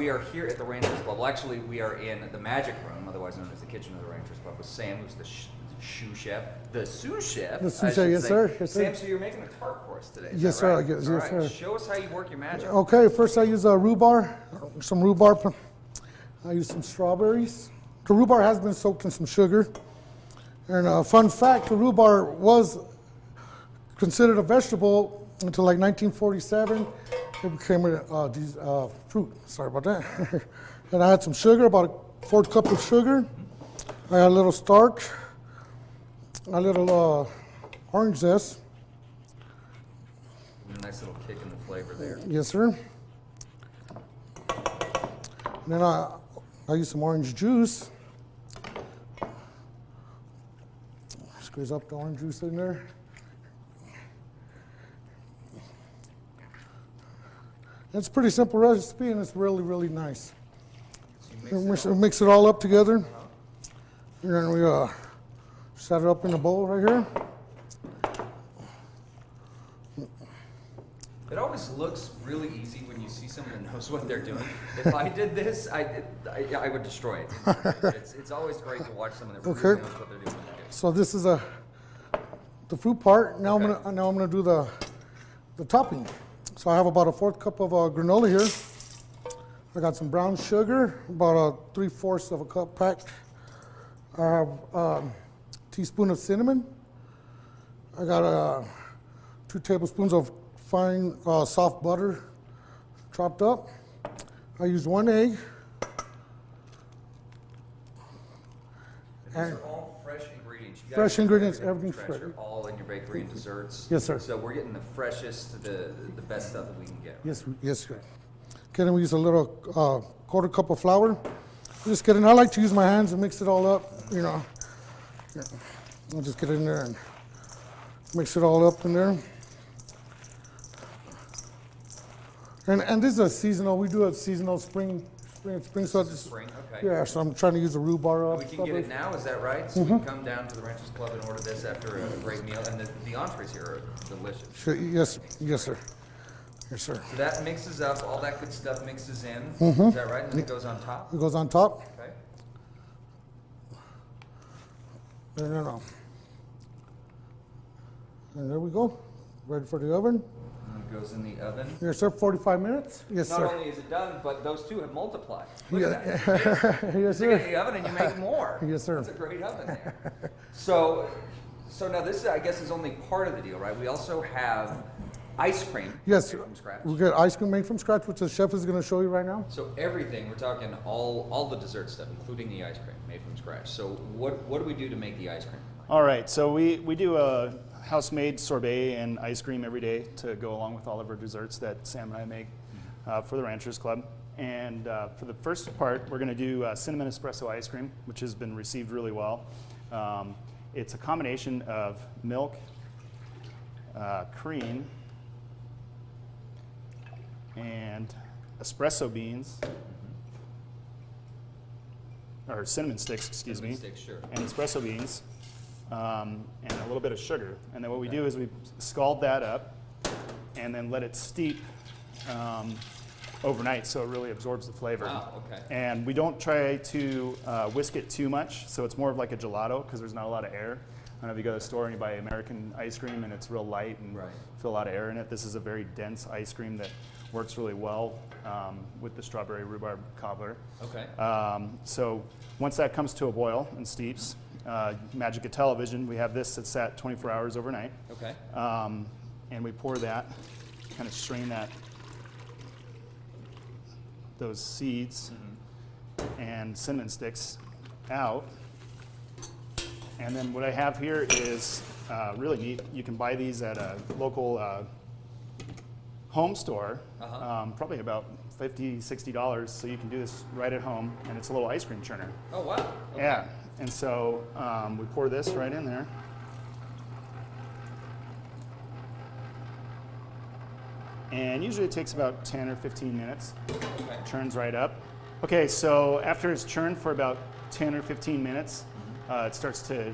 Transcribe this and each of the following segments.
we are here at the Ranchers Club. Well, actually, we are in the Magic Room, otherwise known as the kitchen of the Ranchers Club, with Sam, who's the shoe chef, the sous chef. The sous chef, yes, sir. Yes, sir. Sam, so you're making a tart for us today. Yes, sir. Right? Yes, All right. sir. Show us how you work your magic. Okay, first I use some rhubarb. I use some strawberries. The rhubarb has been soaked in some sugar. And a fun fact, the rhubarb was considered a vegetable until like 1947. It became a fruit. Sorry about that. And I had some sugar, about a 4th cup of sugar. I had a little starch, a little orange zest. A nice little kick in the flavor there. Yes, sir. And then I use some orange juice. Squeeze up the orange juice in there. It's a pretty simple recipe, and it's really, really nice. So mix it all up together. And then we set it up in a bowl right here. It always looks really easy when you see someone that knows what they're doing. If I did this, I would destroy it. It's always great to watch someone that really knows what they're doing. So this is the fruit part. Now I'm gonna do the topping. So I have about a 4th cup of granola here. I got some brown sugar, about 3/4 of a cup packed. I have a teaspoon of cinnamon. I got 2 tablespoons of fine soft butter chopped up. I used 1 egg. These are all fresh ingredients. You Fresh guys ingredients, are everything's fresh. They're all in your bakery and desserts. Yes, sir. So we're getting the freshest, the best stuff that we can get. Yes, yes, sir. Okay, then we use a little 1/4 cup of flour. Just kidding. I like to use my hands and mix it all up. You know, yeah. I'll just get in there and mix it all up in there. And this is a seasonal. We do a seasonal spring. So it's, Spring, okay. yeah. So I'm trying to use the rhubarb. We can get it now, is that right? So we can come down to the Ranchers Club and order this after a great meal, and the entrees here are delicious. Sure, yes, yes, sir. Yes, sir. So that mixes up, all that good stuff mixes in, is that right? And then it goes on top? It goes on top. Okay. And there we go. Ready for the oven. And it goes in the oven. Yes, sir. 45 minutes. Yes, Not sir. only is it done, but those two have multiplied. Look Yeah. at that. Yes, Stick it in sir. the oven and you make more. Yes, sir. That's a great oven there. So now this, I guess, is only part of the deal, right? We also have ice cream Yes, made from scratch. we get ice cream made from scratch, which the chef is going to show you right now. So everything, we're talking all the dessert stuff, including the ice cream, made from scratch. So what do we do to make the ice cream? All right, so we do a house-made sorbet and ice cream every day to go along with all of our desserts that Sam and I make for the Ranchers Club. And for the first part, we're going to do cinnamon espresso ice cream, which has been received really well. It's a combination of milk, cream, and espresso beans, or cinnamon sticks, excuse me, Sticks, sure. and espresso beans, and a little bit of sugar. And then what we do is we scald that up and then let it steep overnight so it really absorbs the flavor. Wow, okay. And we don't try to whisk it too much, so it's more of like a gelato because there's not a lot of air. I don't know if you go to the store and you buy American ice cream and it's real light and feel a lot of air in it. This is a very dense ice cream that works really well with the strawberry rhubarb cobbler. Okay. So once that comes to a boil and steeps, Magic of Television, we have this that's sat 24 hours overnight. Okay. And we pour that, kind of strain those seeds and cinnamon sticks out. And then what I have here is really neat. You can buy these at a local home store, probably about $50, $60. So you can do this right at home, and it's a little ice cream churner. Oh, wow. Okay. Yeah, and so we pour this right in there. And usually it takes about 10 or 15 minutes. Okay. Churns right up. Okay, so after it's churned for about 10 or 15 minutes, it starts to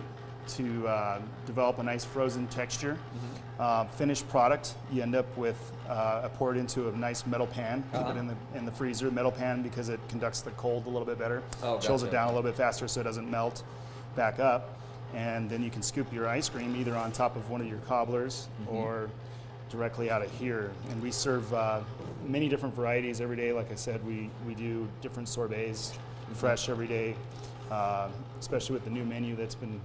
to develop a nice frozen texture. Finished product, you end up with pour it into a nice metal pan. Keep it in the freezer. Metal pan because it conducts the cold a little bit better. Oh, chills it gotcha. down a little bit faster so it doesn't melt back up. And then you can scoop your ice cream either on top of one of your cobblers or directly out of here. And we serve many different varieties every day. Like I said, we do different sorbets, fresh every day, especially with the new menu that's been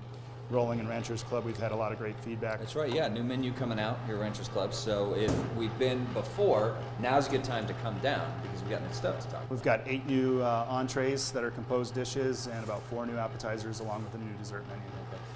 rolling in Ranchers Club. We've had a lot of great feedback. That's right, yeah, new menu coming out here at Ranchers Club. So if we've been before, now's a good time to come down because we've got new stuff to talk about. We've got 8 new entrees that are composed dishes and about 4 new appetizers along with the new dessert menu.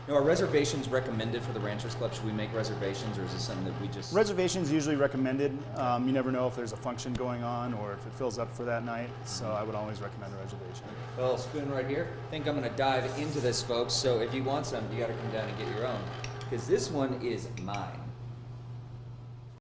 Now, are reservations recommended for the Ranchers Club? Should we make reservations, or is this something that we just... Reservations usually recommended. You never know if there's a function going on or if it fills up for that night, so I would always recommend a reservation. Well, spoon right here. I think I'm going to dive into this, folks. So if you want some, you got to come down and get your own, because this one is mine.